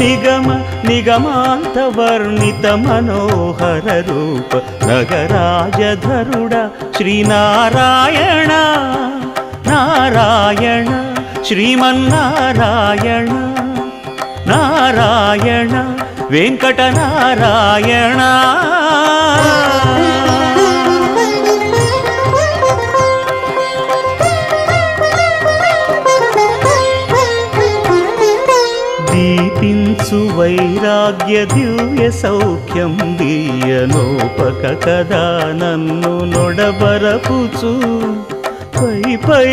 నిగమ నిగమాంత వర్ణిత మనోహర రూప నగరాజధరుడ శ్రీనారాయణ నారాయణ శ్రీమన్నారాయణ నారాయణ వెంకటనారాయణ. దీపించు వైరాగ్య దివ్య సౌఖ్యం దీయనోపక కదా నన్ను నొడబరపుచు పై పై